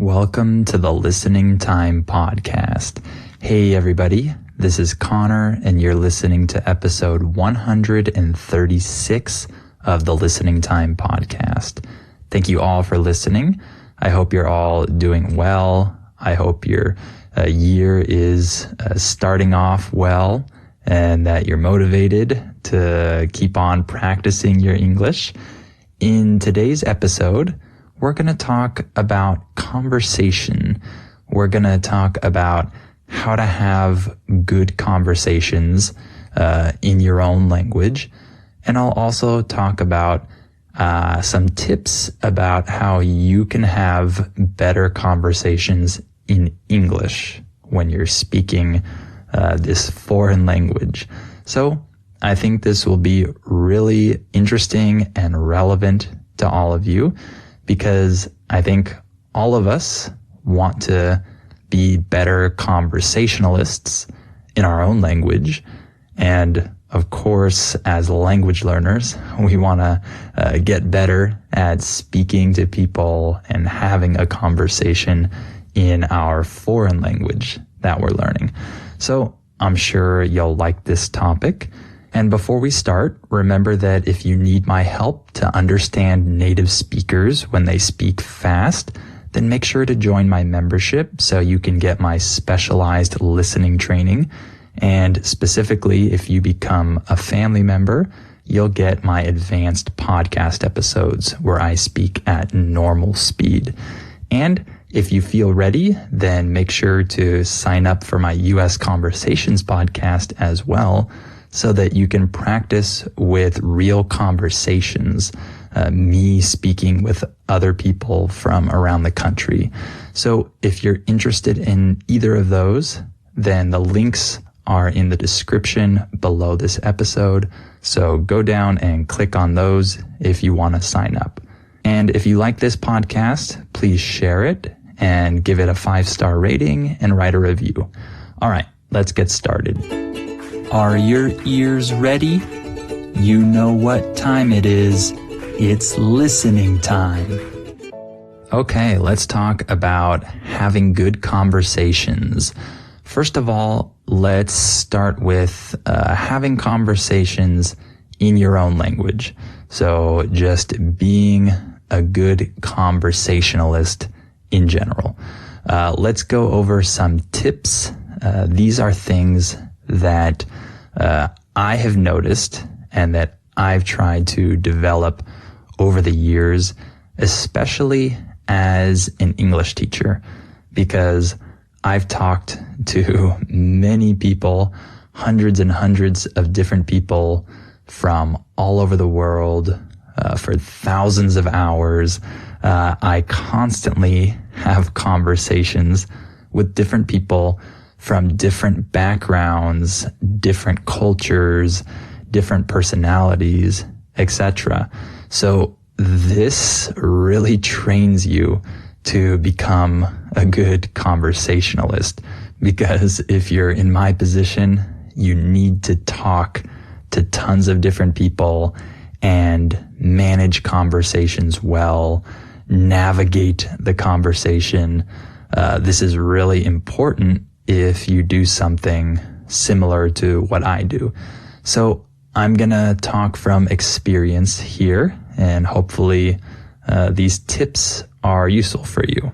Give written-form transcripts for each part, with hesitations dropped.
Welcome to the Listening Time Podcast. Hey everybody, this is Connor and you're listening to episode 136 of the Listening Time Podcast. Thank you all for listening. I hope you're all doing well. I hope your year is starting off well and that you're motivated to keep on practicing your English. In today's episode, we're going to talk about conversation. We're going to talk about how to have good conversations in your own language. And I'll also talk about some tips about how you can have better conversations in English when you're speaking this foreign language. So I think this will be really interesting and relevant to all of you, because I think all of us want to be better conversationalists in our own language. And of course, as language learners, we want to get better at speaking to people and having a conversation in our foreign language that we're learning. So I'm sure you'll like this topic. And before we start, remember that if you need my help to understand native speakers when they speak fast, then make sure to join my membership so you can get my specialized listening training. And specifically, if you become a family member, you'll get my advanced podcast episodes where I speak at normal speed. And if you feel ready, then make sure to sign up for my US Conversations podcast as well, so that you can practice with real conversations, me speaking with other people from around the country. So if you're interested in either of those, then the links are in the description below this episode. So go down and click on those if you want to sign up. And if you like this podcast, please share it and give it a 5-star rating and write a review. All right, let's get started. Are your ears ready? You know what time it is. It's listening time. Okay, let's talk about having good conversations. First of all, let's start with having conversations in your own language. So just being a good conversationalist in general. Let's go over some tips. These are things that I have noticed and that I've tried to develop over the years, especially as an English teacher, because I've talked to many people, hundreds and hundreds of different people from all over the world for thousands of hours. I constantly have conversations with different people from different backgrounds, different cultures, different personalities, etc. So this really trains you to become a good conversationalist, because if you're in my position, you need to talk to tons of different people and manage conversations well, navigate the conversation. This is really important if you do something similar to what I do. So I'm going to talk from experience here, and hopefully these tips are useful for you.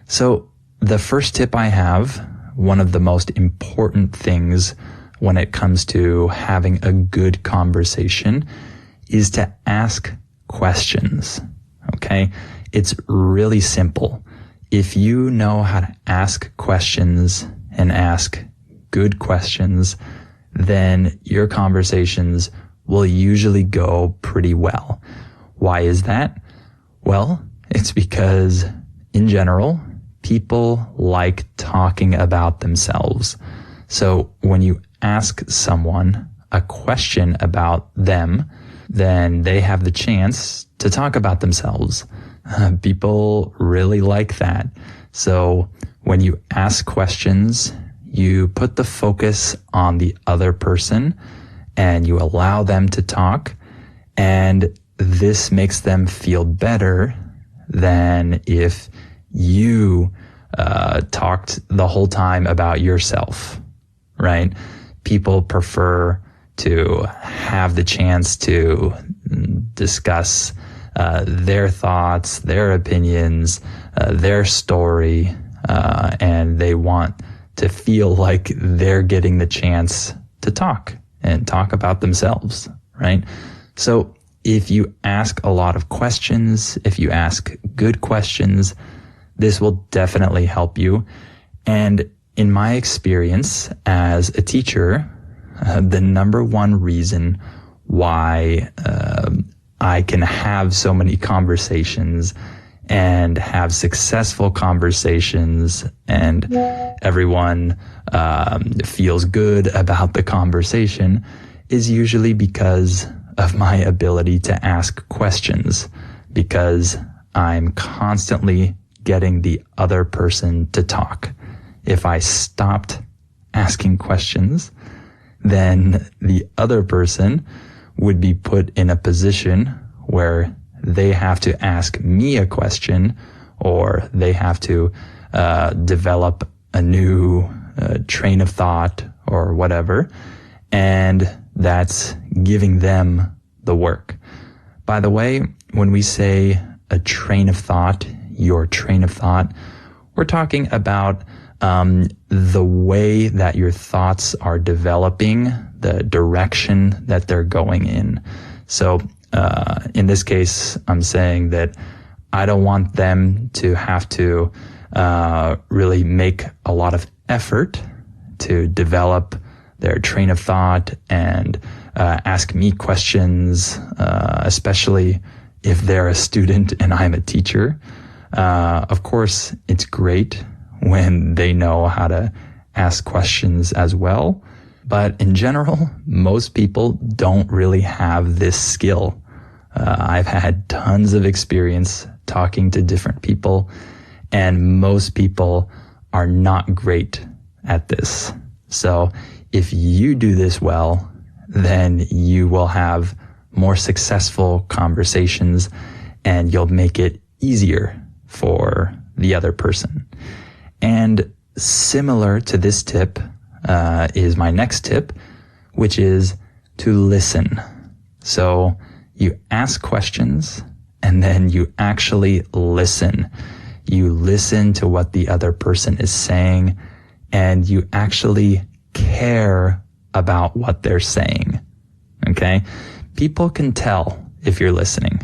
So the first tip I have, one of the most important things when it comes to having a good conversation, is to ask questions. Okay? It's really simple. If you know how to ask questions and ask good questions, then your conversations will usually go pretty well. Why is that? Well, it's because in general, people like talking about themselves. So when you ask someone a question about them, then they have the chance to talk about themselves. People really like that. So when you ask questions, you put the focus on the other person and you allow them to talk, and this makes them feel better than if you talked the whole time about yourself, right? People prefer to have the chance to discuss their thoughts, their opinions, their story, and they want to feel like they're getting the chance to talk and talk about themselves, right? So if you ask a lot of questions, if you ask good questions, this will definitely help you. And in my experience as a teacher, the number one reason why I can have so many conversations and have successful conversations and everyone feels good about the conversation is usually because of my ability to ask questions, because I'm constantly getting the other person to talk. If I stopped asking questions, then the other person would be put in a position where they have to ask me a question, or they have to develop a new train of thought or whatever, and that's giving them the work. By the way, when we say a train of thought, your train of thought, we're talking about the way that your thoughts are developing, the direction that they're going in. So in this case, I'm saying that I don't want them to have to really make a lot of effort to develop their train of thought and ask me questions, especially if they're a student and I'm a teacher. Of course, it's great when they know how to ask questions as well. But in general, most people don't really have this skill. I've had tons of experience talking to different people, and most people are not great at this. So if you do this well, then you will have more successful conversations and you'll make it easier for the other person. And similar to this tip is my next tip, which is to listen. So you ask questions and then you actually listen. You listen to what the other person is saying and you actually care about what they're saying. Okay? People can tell if you're listening.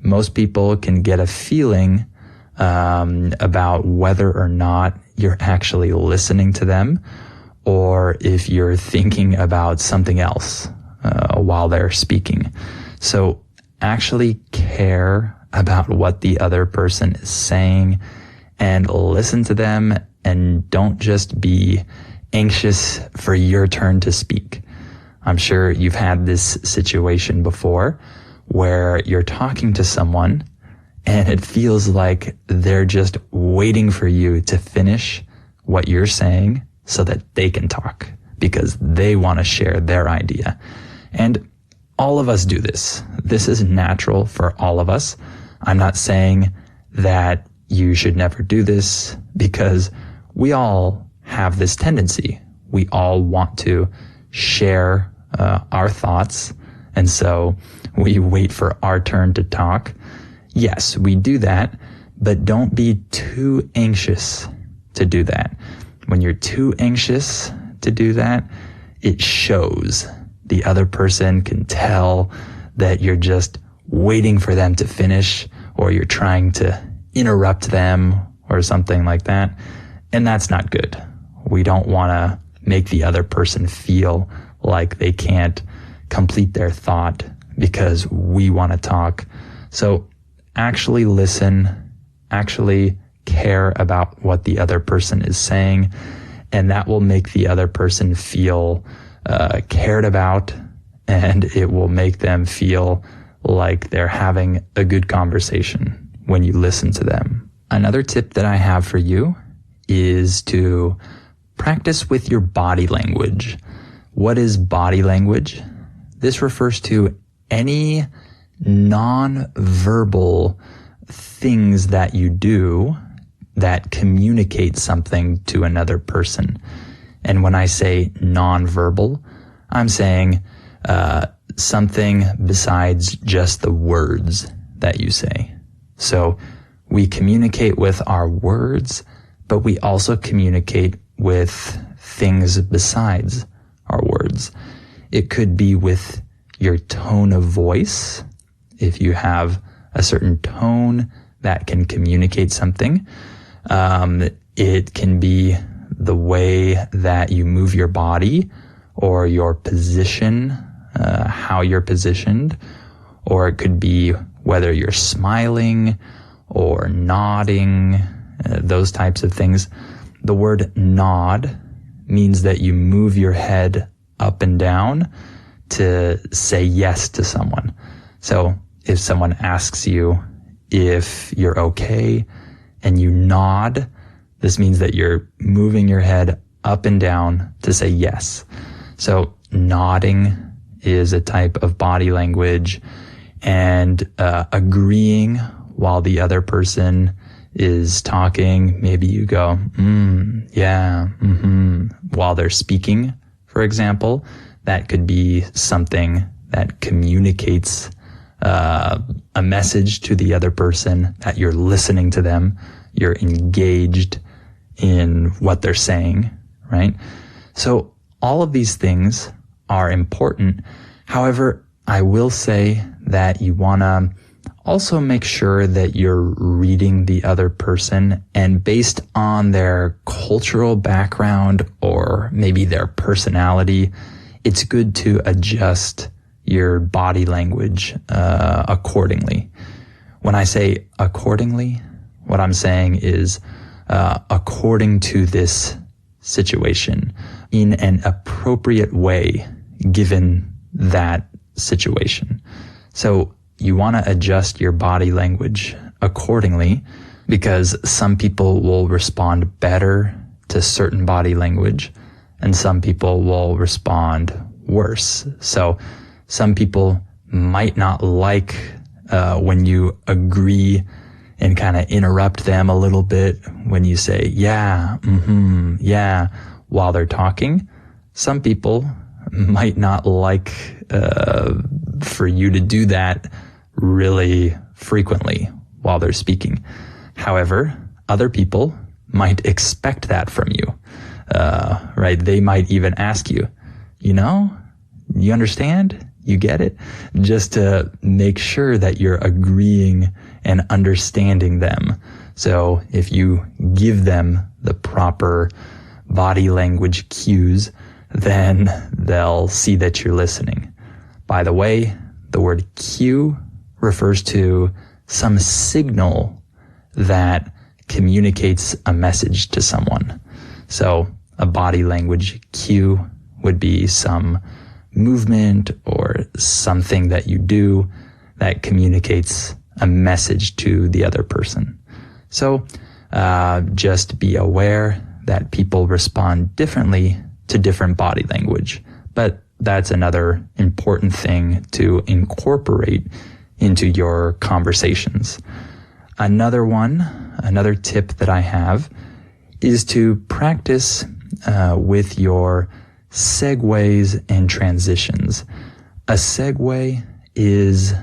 Most people can get a feeling about whether or not you're actually listening to them or if you're thinking about something else while they're speaking. So actually care about what the other person is saying and listen to them, and don't just be anxious for your turn to speak. I'm sure you've had this situation before where you're talking to someone and it feels like they're just waiting for you to finish what you're saying so that they can talk because they want to share their idea. And all of us do this. This is natural for all of us. I'm not saying that you should never do this because we all have this tendency. We all want to share our thoughts. And so we wait for our turn to talk. Yes, we do that, but don't be too anxious to do that. When you're too anxious to do that, it shows. The other person can tell that you're just waiting for them to finish, or you're trying to interrupt them or something like that. And that's not good. We don't want to make the other person feel like they can't complete their thought because we want to talk. So actually listen, actually care about what the other person is saying, and that will make the other person feel cared about, and it will make them feel like they're having a good conversation when you listen to them. Another tip that I have for you is to practice with your body language. What is body language? This refers to any non-verbal things that you do that communicate something to another person. And when I say nonverbal, I'm saying something besides just the words that you say. So we communicate with our words, but we also communicate with things besides our words. It could be with your tone of voice. If you have a certain tone that can communicate something, it can be the way that you move your body or your position, how you're positioned, or it could be whether you're smiling or nodding, those types of things. The word nod means that you move your head up and down to say yes to someone. So if someone asks you if you're okay and you nod, this means that you're moving your head up and down to say yes. So nodding is a type of body language, and agreeing while the other person is talking. Maybe you go, yeah, while they're speaking, for example. That could be something that communicates a message to the other person, that you're listening to them, you're engaged in what they're saying, right? So all of these things are important. However, I will say that you want to also make sure that you're reading the other person, and based on their cultural background or maybe their personality, it's good to adjust your body language accordingly. When I say accordingly, what I'm saying is according to this situation, in an appropriate way given that situation. So you want to adjust your body language accordingly, because some people will respond better to certain body language and some people will respond worse. So some people might not like when you agree and kind of interrupt them a little bit when you say, yeah, yeah, while they're talking. Some people might not like for you to do that really frequently while they're speaking. However, other people might expect that from you, right? They might even ask you, you understand? You get it? Just to make sure that you're agreeing and understanding them. So if you give them the proper body language cues, then they'll see that you're listening. By the way, the word cue refers to some signal that communicates a message to someone. So a body language cue would be some movement or something that you do that communicates a message to the other person. So just be aware that people respond differently to different body language, but that's another important thing to incorporate into your conversations. Another tip that I have is to practice with your segues and transitions. A segue is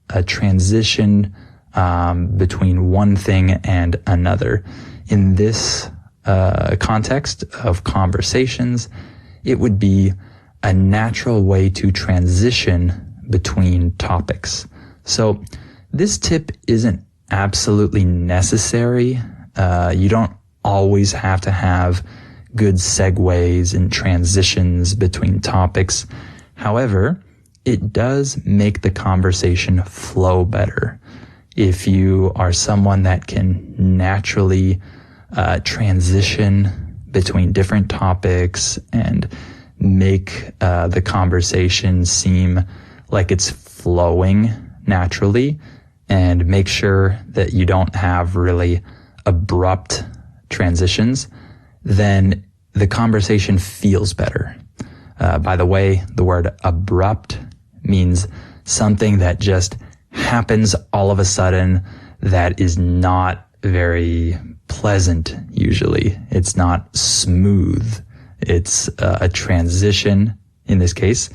a transition between one thing and another. In this context of conversations, it would be a natural way to transition between topics. So this tip isn't absolutely necessary. You don't always have to have good segues and transitions between topics. However, it does make the conversation flow better. If you are someone that can naturally transition between different topics and make the conversation seem like it's flowing naturally, and make sure that you don't have really abrupt transitions, then the conversation feels better. By the way, the word abrupt means something that just happens all of a sudden that is not very pleasant usually. It's not smooth. It's a transition, in this case,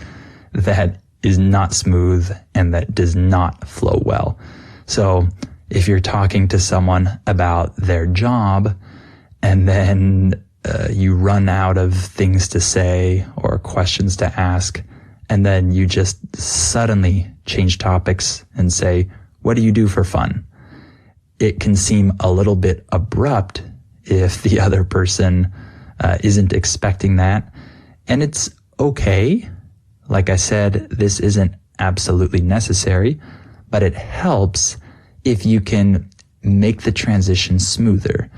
that is not smooth and that does not flow well. So if you're talking to someone about their job and then you run out of things to say or questions to ask, and then you just suddenly change topics and say, what do you do for fun? It can seem a little bit abrupt if the other person isn't expecting that. And it's okay. Like I said, this isn't absolutely necessary, but it helps if you can make the transition smoother.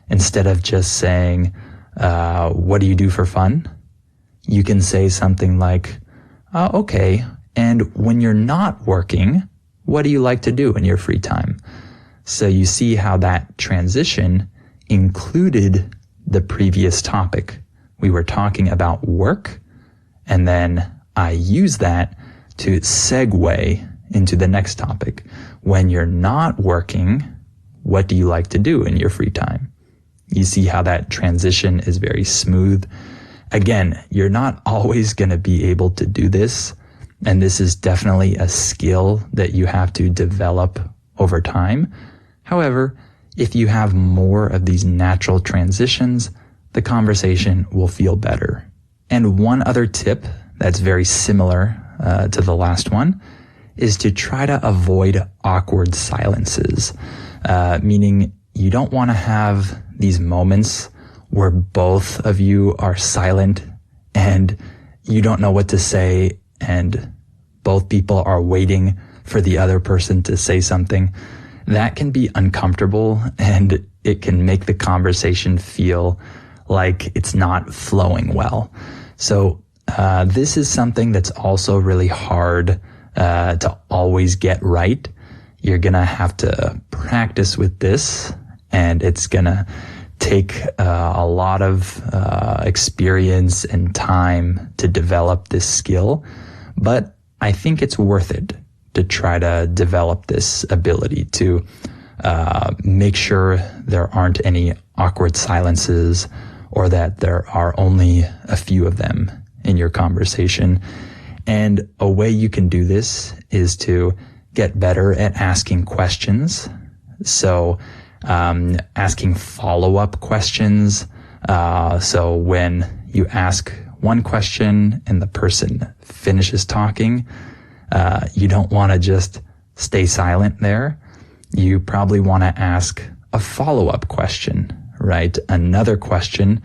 Instead of just saying, what do you do for fun? You can say something like, okay, and when you're not working, what do you like to do in your free time? So you see how that transition included the previous topic. We were talking about work, and then I use that to segue into the next topic. When you're not working, what do you like to do in your free time? You see how that transition is very smooth. Again, you're not always going to be able to do this, and this is definitely a skill that you have to develop over time. However, if you have more of these natural transitions, the conversation will feel better. And one other tip that's very similar to the last one is to try to avoid awkward silences, meaning you don't want to have these moments where both of you are silent and you don't know what to say and both people are waiting for the other person to say something. That can be uncomfortable and it can make the conversation feel like it's not flowing well. So this is something that's also really hard to always get right. You're going to have to practice with this, and it's going to take a lot of experience and time to develop this skill. But I think it's worth it to try to develop this ability to make sure there aren't any awkward silences or that there are only a few of them in your conversation. And a way you can do this is to get better at asking questions. So asking follow-up questions. So when you ask one question and the person finishes talking, you don't want to just stay silent there. You probably want to ask a follow-up question, right? Another question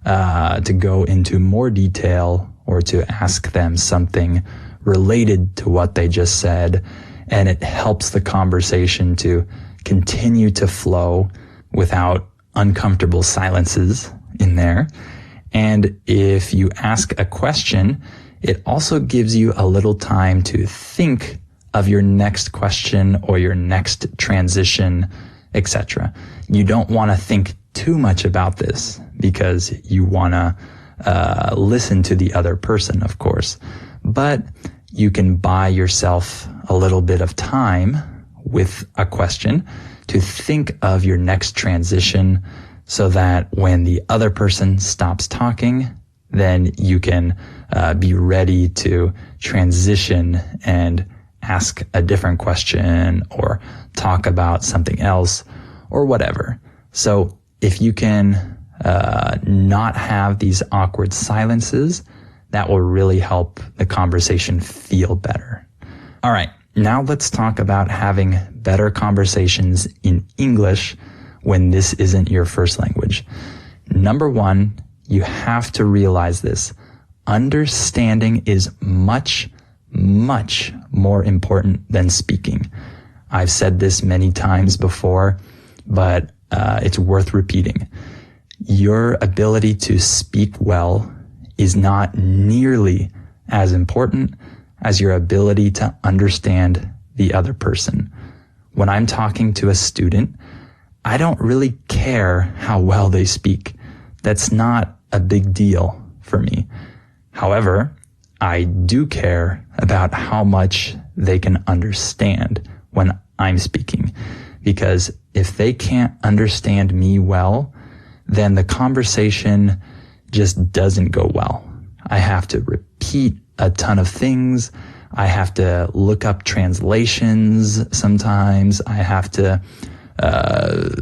to go into more detail or to ask them something related to what they just said. And it helps the conversation to continue to flow without uncomfortable silences in there. And if you ask a question, it also gives you a little time to think of your next question or your next transition, etc. You don't want to think too much about this because you want to listen to the other person, of course. But you can buy yourself a little bit of time with a question to think of your next transition so that when the other person stops talking, then you can be ready to transition and ask a different question or talk about something else or whatever. So if you can not have these awkward silences, that will really help the conversation feel better. All right, now let's talk about having better conversations in English when this isn't your first language. Number one, you have to realize this. Understanding is much, much more important than speaking. I've said this many times before, but it's worth repeating. Your ability to speak well is not nearly as important as your ability to understand the other person. When I'm talking to a student, I don't really care how well they speak. That's not a big deal for me. However, I do care about how much they can understand when I'm speaking, because if they can't understand me well, then the conversation just doesn't go well. I have to repeat a ton of things. I have to look up translations sometimes. I have to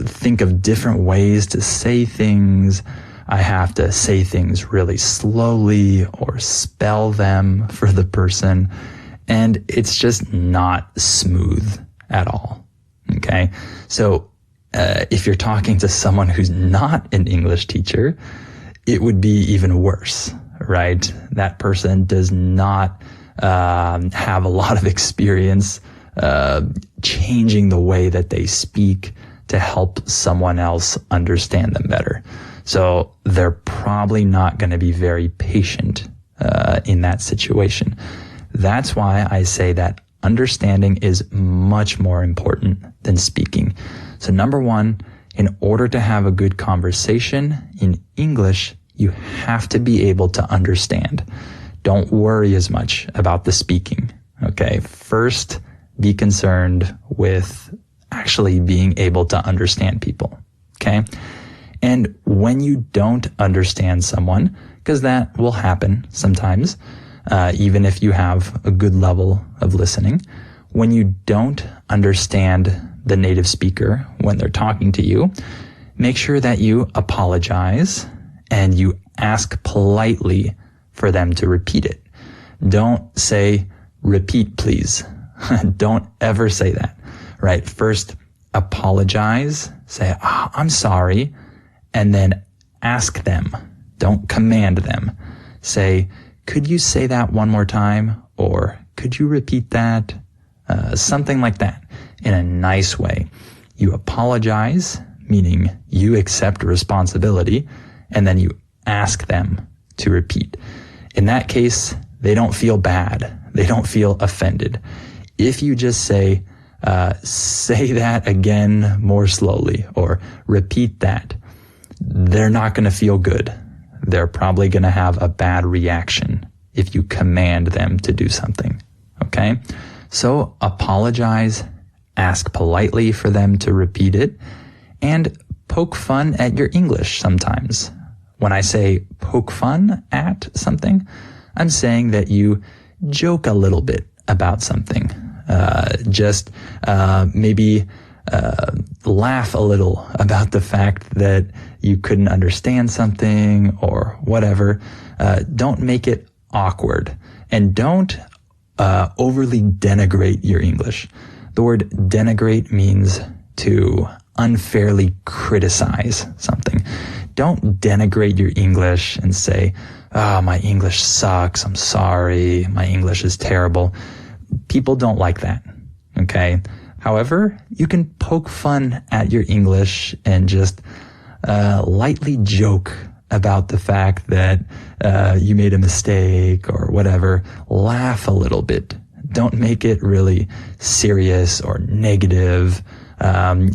think of different ways to say things. I have to say things really slowly or spell them for the person. And it's just not smooth at all. Okay. So if you're talking to someone who's not an English teacher, it would be even worse, right? That person does not have a lot of experience changing the way that they speak to help someone else understand them better. So they're probably not going to be very patient in that situation. That's why I say that understanding is much more important than speaking. So number one, in order to have a good conversation in English, you have to be able to understand. Don't worry as much about the speaking. Okay. First, be concerned with actually being able to understand people. Okay. And when you don't understand someone, because that will happen sometimes, even if you have a good level of listening, when you don't understand the native speaker when they're talking to you, make sure that you apologize and you ask politely for them to repeat it. Don't say, repeat, please. Don't ever say that, right? First, apologize, say, I'm sorry, and then ask them. Don't command them. Say, could you say that one more time? Or could you repeat that? Something like that in a nice way. You apologize, meaning you accept responsibility, and then you ask them to repeat. In that case, they don't feel bad. They don't feel offended. If you just say that again more slowly or repeat that, they're not going to feel good. They're probably going to have a bad reaction if you command them to do something. Okay? So apologize, ask politely for them to repeat it, and poke fun at your English sometimes. When I say poke fun at something, I'm saying that you joke a little bit about something. Maybe laugh a little about the fact that you couldn't understand something or whatever. Don't make it awkward, and don't overly denigrate your English. The word denigrate means to unfairly criticize something. Don't denigrate your English and say, my English sucks. I'm sorry. My English is terrible. People don't like that. Okay. However, you can poke fun at your English and just lightly joke about the fact that you made a mistake or whatever. Laugh a little bit. Don't make it really serious or negative.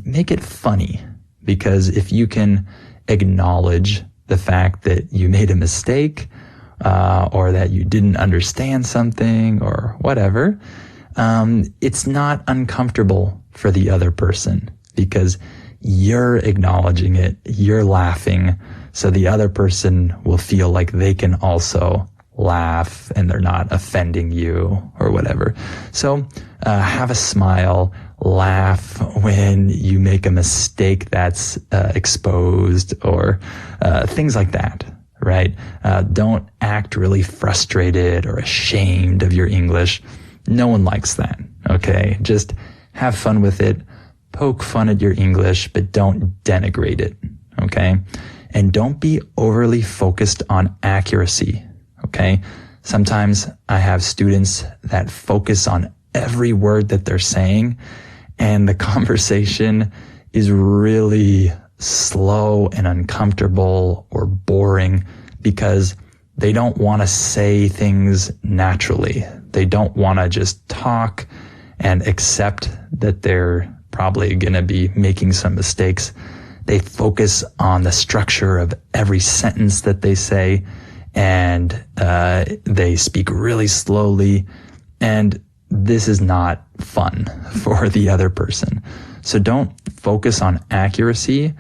Make it funny, because if you can acknowledge the fact that you made a mistake or that you didn't understand something or whatever, it's not uncomfortable for the other person because you're acknowledging it, you're laughing, so the other person will feel like they can also laugh and they're not offending you or whatever. So have a smile, laugh when you make a mistake that's exposed or things like that, right? Don't act really frustrated or ashamed of your English. No one likes that, okay? Just have fun with it. Poke fun at your English, but don't denigrate it, okay? And don't be overly focused on accuracy, okay? Sometimes I have students that focus on every word that they're saying, and the conversation is really slow and uncomfortable or boring because they don't want to say things naturally. They don't want to just talk and accept that they're probably going to be making some mistakes. They focus on the structure of every sentence that they say, and they speak really slowly, and this is not fun for the other person. So don't focus on accuracy.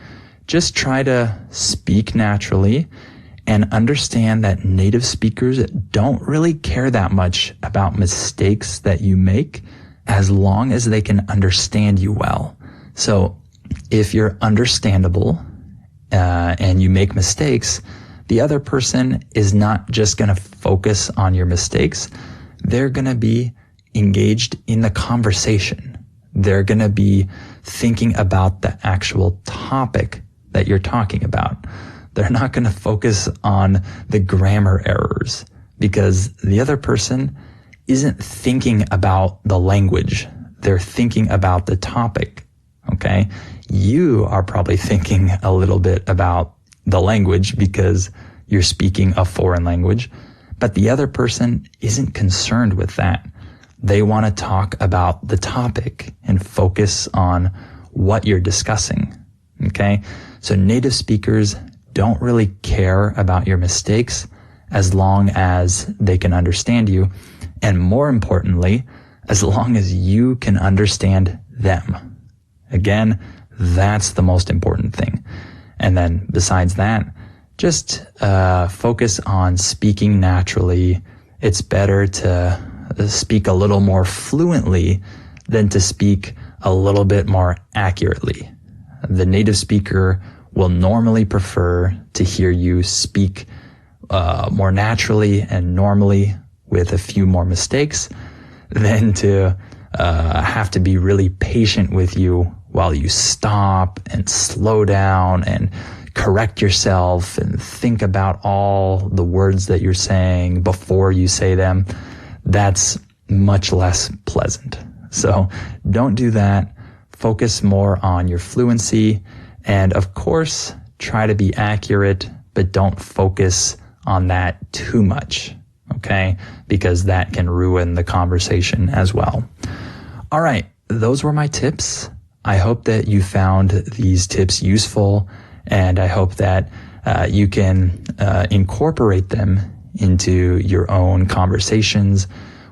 Just try to speak naturally and understand that native speakers don't really care that much about mistakes that you make as long as they can understand you well. So if you're understandable and you make mistakes, the other person is not just going to focus on your mistakes. They're going to be engaged in the conversation. They're going to be thinking about the actual topic that you're talking about. They're not going to focus on the grammar errors because the other person isn't thinking about the language. They're thinking about the topic. Okay. You are probably thinking a little bit about the language because you're speaking a foreign language, but the other person isn't concerned with that. They want to talk about the topic and focus on what you're discussing. Okay. So native speakers don't really care about your mistakes as long as they can understand you. And more importantly, as long as you can understand them. Again, that's the most important thing. And then besides that, just focus on speaking naturally. It's better to speak a little more fluently than to speak a little bit more accurately. The native speaker will normally prefer to hear you speak more naturally and normally with a few more mistakes than to have to be really patient with you while you stop and slow down and correct yourself and think about all the words that you're saying before you say them. That's much less pleasant. So don't do that. Focus more on your fluency. And of course, try to be accurate, but don't focus on that too much, okay? Because that can ruin the conversation as well. All right, those were my tips. I hope that you found these tips useful, and I hope that you can incorporate them into your own conversations,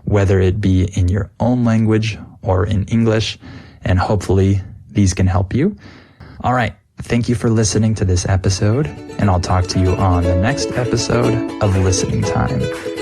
whether it be in your own language or in English, and hopefully these can help you. All right. Thank you for listening to this episode, and I'll talk to you on the next episode of Listening Time.